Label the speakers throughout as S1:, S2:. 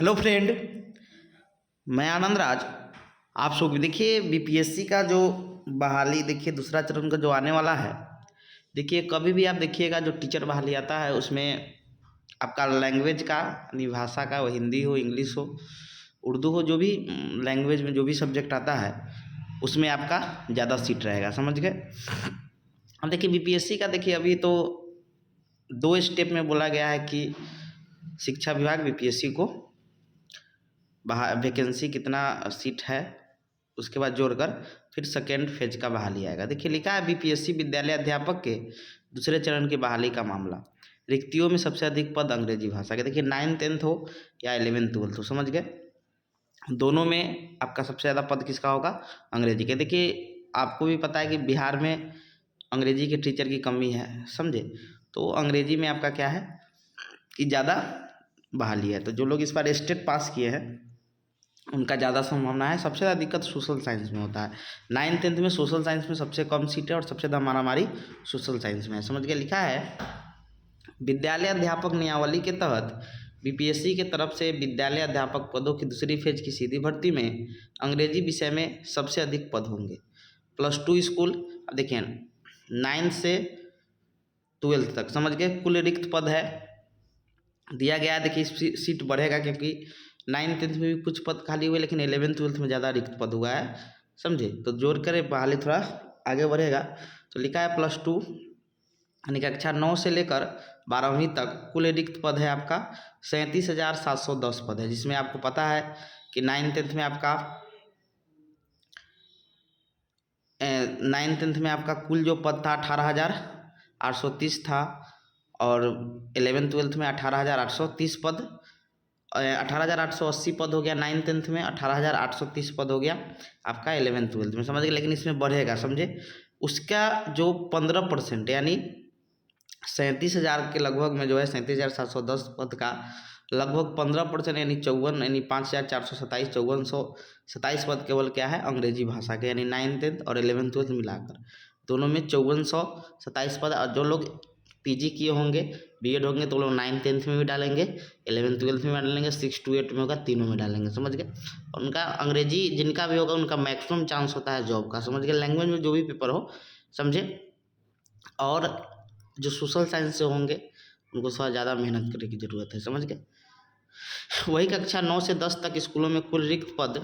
S1: Hello friend, मैं आनंद राज। आप सब देखिए बीपीएससी का जो बहाली देखिए दूसरा चरण का जो आने वाला है। देखिए कभी भी आप देखिएगा जो टीचर बहाली आता है उसमें आपका लैंग्वेज का यानी भाषा का, वो हिंदी हो, इंग्लिश हो, उर्दू हो, जो भी लैंग्वेज में जो भी सब्जेक्ट आता है उसमें आपका ज़्यादा सीट रहेगा। समझ गए। अब देखिए बीपीएससी का देखिए अभी तो दो स्टेप में बोला गया है कि शिक्षा विभाग बीपीएससी को वैकेंसी कितना सीट है उसके बाद जोड़कर फिर सेकेंड फेज का बहाली आएगा। देखिए लिखा है बीपीएससी विद्यालय अध्यापक के दूसरे चरण की बहाली का मामला। रिक्तियों में सबसे अधिक पद अंग्रेजी भाषा के। देखिए 9th-10th हो या 11th-12th हो, समझ गए, दोनों में आपका सबसे ज़्यादा पद किसका होगा? अंग्रेजी के। देखिए आपको भी पता है कि बिहार में अंग्रेजी के टीचर की कमी है, समझे। तो अंग्रेजी में आपका क्या है कि ज़्यादा बहाली है। तो जो लोग इस बार स्टेट पास किए हैं उनका ज़्यादा संभावना है। सबसे ज़्यादा दिक्कत सोशल साइंस में होता है। 9th-10th में सोशल साइंस में सबसे कम सीट है और सबसे ज़्यादा मारामारी सोशल साइंस में है। समझ के लिखा है विद्यालय अध्यापक नियमावली के तहत बीपीएससी के तरफ से विद्यालय अध्यापक पदों की दूसरी फेज की सीधी भर्ती में अंग्रेजी विषय में सबसे अधिक पद होंगे। +2 स्कूल, अब देखिए 9th से 12th तक, समझ गए, कुल रिक्त पद है दिया गया है। देखिए सीट बढ़ेगा क्योंकि 9th-10th में भी कुछ पद खाली हुए, लेकिन 11th-12th में ज़्यादा रिक्त पद हुआ है, समझे। तो जोड़ कर बहाली थोड़ा आगे बढ़ेगा। तो लिखा है +2 यानी कक्षा 9 से लेकर 12वीं तक कुल रिक्त पद है आपका 37,710 पद है, जिसमें आपको पता है कि 9th-10th में आपका 9th-10th में आपका कुल जो पद था 18,830 था और 11th-12th में 18,830 पद, 18,880 पद हो गया 9th-10th में, 18,830 पद हो गया आपका 11th-12th में, समझ गए। लेकिन इसमें बढ़ेगा, समझे। उसका जो 15% यानी 37,000 के लगभग में जो है 37,710 पद का लगभग 15% यानी 54 यानी 5,427 5427 पद केवल क्या है? अंग्रेजी भाषा के, यानी 9th-10th और 11th-12th मिलाकर दोनों में 5427 पद। और जो लोग पीजी किए होंगे, बीएड होंगे, तो लोग 9th-10th में भी डालेंगे, 11th-12th में डालेंगे, 6 to 8 में होगा, तीनों में डालेंगे, समझ गए। उनका अंग्रेजी जिनका भी होगा उनका मैक्सिमम चांस होता है जॉब का, समझ गए। लैंग्वेज में जो भी पेपर हो, समझे। और जो सोशल साइंस से होंगे उनको थोड़ा ज़्यादा मेहनत करने की ज़रूरत है, समझ गए। वही कक्षा 9 से 10 तक स्कूलों में कुल रिक्त पद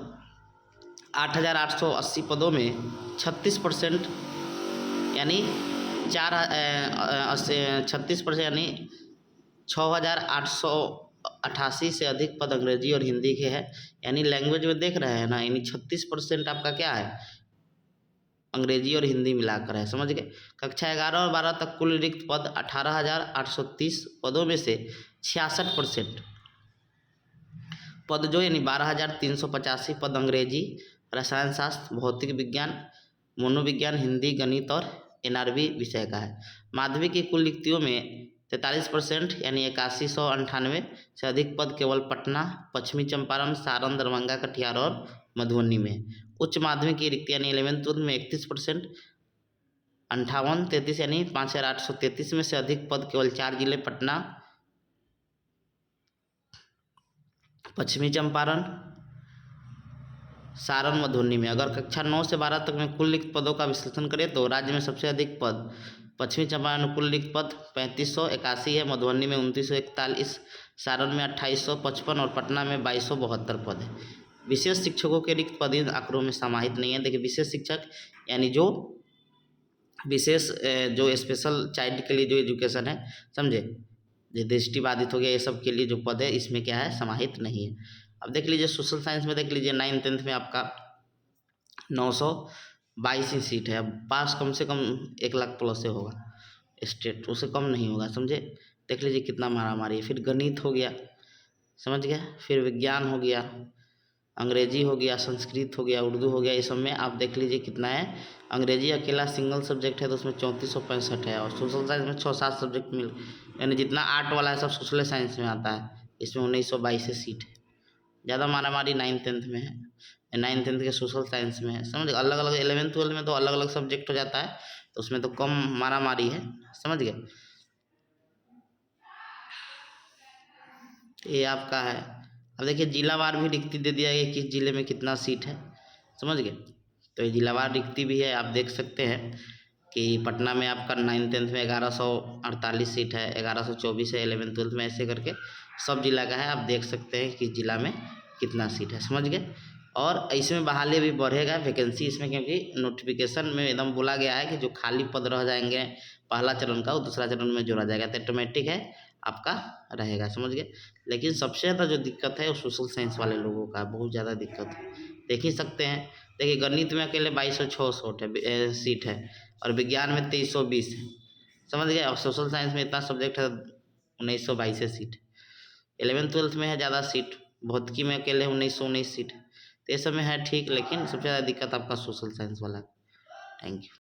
S1: 8,880 पदों में 36% यानी 36% यानी 6,888 से अधिक पद अंग्रेजी और हिंदी के हैं। यानी लैंग्वेज में देख रहे हैं ना, यानी 36% आपका क्या है? अंग्रेजी और हिंदी मिलाकर है, समझ गए। कक्षा 11 और 12 तक कुल रिक्त पद 18,830 पदों में से 66% पद जो यानी 12,385 पद अंग्रेजी, रसायन शास्त्र, भौतिक विज्ञान, मनोविज्ञान, हिंदी, गणित और एनआरबी विषय का है। माध्यमिक की कुल रिक्तियों में 43% यानी 8198 से अधिक पद केवल पटना, पश्चिमी चंपारण, सारण, दरभंगा, कटिहार और मधुबनी में। उच्च माध्यमिक की रिक्ति यानी 11th-12th में 31% 5833 यानी 5,833 में से अधिक पद केवल 4 जिले पटना, पश्चिमी चंपारण, सारण, मधुबनी में। अगर कक्षा 9 से 12 तक में कुल रिक्त पदों का विश्लेषण करें तो राज्य में सबसे अधिक पद पश्चिमी चंपारण में कुल रिक्त पद 3581 है, मधुबनी में 2941, सारण में 2855 और पटना में 2272 पद है। विशेष शिक्षकों के रिक्त पद इन आंकड़ों में समाहित नहीं है। देखिए विशेष शिक्षक यानी जो विशेष जो स्पेशल चाइल्ड के लिए जो एजुकेशन है, समझे, जो दृष्टिबाधित हो गया, ये सब के लिए जो पद है इसमें क्या है? समाहित नहीं है। अब देख लीजिए सोशल साइंस में, देख लीजिए 9th-10th में आपका 922 ही सीट है। अब पास कम से कम 1 लाख प्लस से होगा, स्टेट उससे कम नहीं होगा, समझे। देख लीजिए कितना मारामारी है। फिर गणित हो गया, समझ गया, फिर विज्ञान हो गया, अंग्रेजी हो गया, संस्कृत हो गया, उर्दू हो गया, ये सब में आप देख लीजिए कितना है। अंग्रेजी अकेला सिंगल सब्जेक्ट है तो उसमें 3465 है, और सोशल साइंस में 6-7 सब्जेक्ट मिल, यानी जितना आर्ट वाला है सब सोशल साइंस में आता है। इसमें 1922 सीट है। ज़्यादा मारामारी 9th-10th में है, 9th-10th के सोशल साइंस में है, समझ। अलग अलग 11th-12th में तो अलग अलग सब्जेक्ट हो जाता है, तो उसमें तो कम मारामारी है, समझ गए। ये आपका है अब देखिए जिलावार भी रिक्ति दे दिया है, किस जिले में कितना सीट है, समझ गए। तो ये जिलावार रिक्ति भी है, आप देख सकते हैं कि पटना में आपका 9th-10th में 1148 सीट है, 1124 है 11th-12th में, ऐसे करके सब जिला का है, आप देख सकते हैं कि जिला में कितना सीट है, समझ गए। और इसमें बहाली भी बढ़ेगा वैकेंसी इसमें, क्योंकि नोटिफिकेशन में एकदम बोला गया है कि जो खाली पद रह जाएंगे पहला चरण का, वो दूसरा चरण में जोड़ा जाएगा, तो ऑटोमेटिक है आपका रहेगा, समझ गए। लेकिन सबसे ज़्यादा जो दिक्कत है वो सोशल साइंस वाले लोगों का, बहुत ज़्यादा दिक्कत है, देख ही सकते हैं। देखिए गणित में अकेले 2206 सीट है, और विज्ञान में 2320 है, समझ गए। और सोशल साइंस में इतना सब्जेक्ट है, 1922 सीट। 11th-12th में है ज़्यादा सीट, भौतिकी में अकेले 1919 सीट है, तो ये सब में है ठीक, लेकिन सबसे ज़्यादा दिक्कत आपका सोशल साइंस वाला है। Thank you.